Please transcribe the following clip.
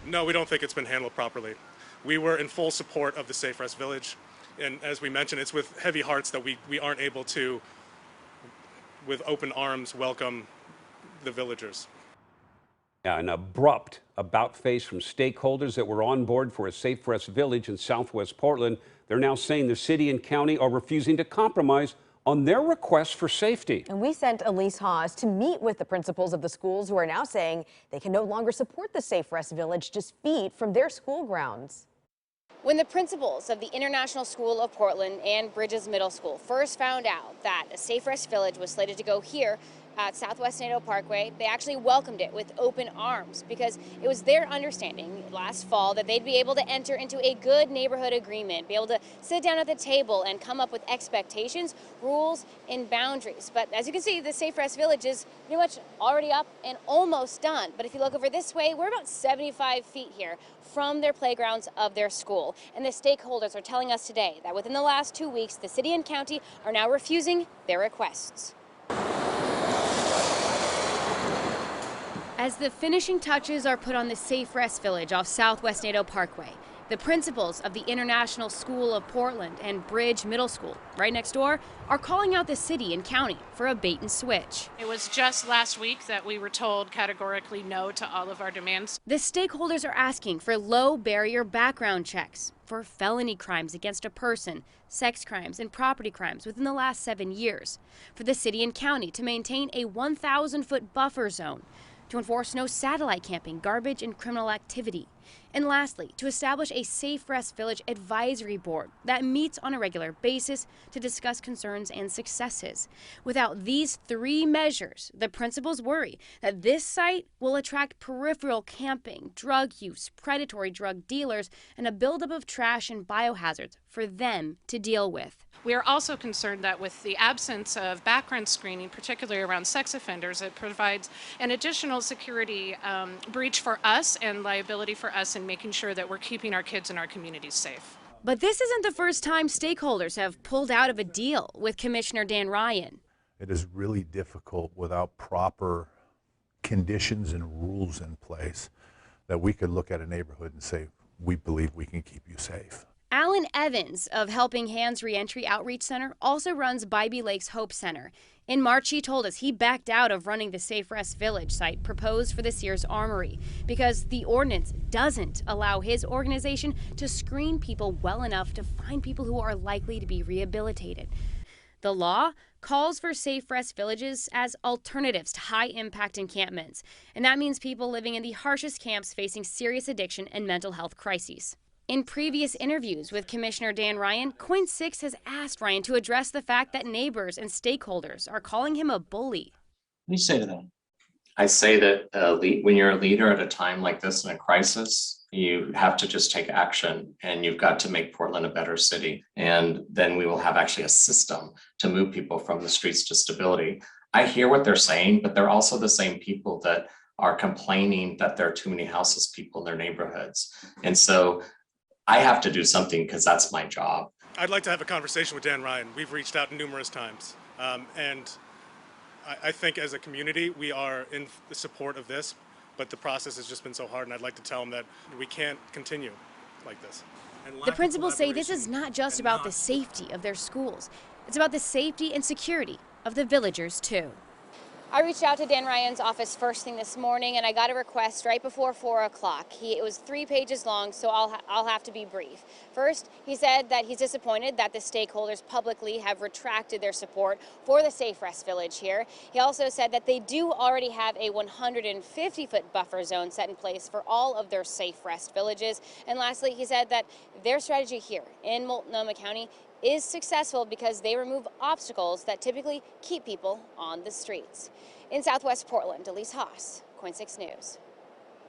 No, we don't think it's been handled properly. We were in full support of the Safe Rest Village, and as we mentioned, it's with heavy hearts that we aren't able to, with open arms, welcome the villagers. An abrupt about-face from stakeholders that were on board for a Safe Rest Village in Southwest Portland. They're now saying the city and county are refusing to compromise on their requests for safety. And we sent Elise Haas to meet with the principals of the schools who are now saying they can no longer support the Safe Rest Village just feet from their school grounds. When the principals of the International School of Portland and Bridges Middle School first found out that a Safe Rest Village was slated to go here at Southwest Naito Parkway, they actually welcomed it with open arms because it was their understanding last fall that they'd be able to enter into a good neighborhood agreement, be able to sit down at the table and come up with expectations, rules, and boundaries. But as you can see, the Safe Rest Village is pretty much already up and almost done. But if you look over this way, we're about 75 feet here from their playgrounds of their school. And the stakeholders are telling us today that within the last 2 weeks, the city and county are now refusing their requests. As the finishing touches are put on the Safe Rest Village off Southwest Naito Parkway, the principals of the International School of Portland and Bridge Middle School, right next door, are calling out the city and county for a bait and switch. It was just last week that we were told categorically no to all of our demands. The stakeholders are asking for low barrier background checks for felony crimes against a person, sex crimes, and property crimes within the last 7 years, for the city and county to maintain a 1,000-foot buffer zone, to enforce no satellite camping, garbage, and criminal activity. And lastly, to establish a Safe Rest Village advisory board that meets on a regular basis to discuss concerns and successes. Without these 3 measures, the principals worry that this site will attract peripheral camping, drug use, predatory drug dealers, and a buildup of trash and biohazards for them to deal with. We are also concerned that with the absence of background screening, particularly around sex offenders, it provides an additional security breach for us and liability for us in making sure that we're keeping our kids and our communities safe. But this isn't the first time stakeholders have pulled out of a deal with Commissioner Dan Ryan. It is really difficult without proper conditions and rules in place that we could look at a neighborhood and say, we believe we can keep you safe. Alan Evans of Helping Hands Reentry Outreach Center also runs Bybee Lakes Hope Center. In March, he told us he backed out of running the Safe Rest Village site proposed for the Sears Armory because the ordinance doesn't allow his organization to screen people well enough to find people who are likely to be rehabilitated. The law calls for Safe Rest Villages as alternatives to high-impact encampments, and that means people living in the harshest camps facing serious addiction and mental health crises. In previous interviews with Commissioner Dan Ryan, KOIN 6 has asked Ryan to address the fact that neighbors and stakeholders are calling him a bully. What do you say to that? I say that when you're a leader at a time like this in a crisis, you have to just take action and you've got to make Portland a better city. And then we will have actually a system to move people from the streets to stability. I hear what they're saying, but they're also the same people that are complaining that there are too many houseless people in their neighborhoods. And so I have to do something because that's my job. I'd like to have a conversation with Dan Ryan. We've reached out numerous times. And I think as a community, we are in the support of this, but the process has just been so hard, and I'd like to tell him that we can't continue like this. The principals say this is not just about the safety of their schools. It's about the safety and security of the villagers, too. I reached out to Dan Ryan's office first thing this morning, and I got a request right before 4 o'clock. It was 3 pages long, so I'll have to be brief. First, he said that he's disappointed that the stakeholders publicly have retracted their support for the Safe Rest Village here. He also said that they do already have a 150-foot buffer zone set in place for all of their Safe Rest villages. And lastly, he said that their strategy here in Multnomah County is successful because they remove obstacles that typically keep people on the streets. In Southwest Portland, Elise Haas, KOIN 6 News.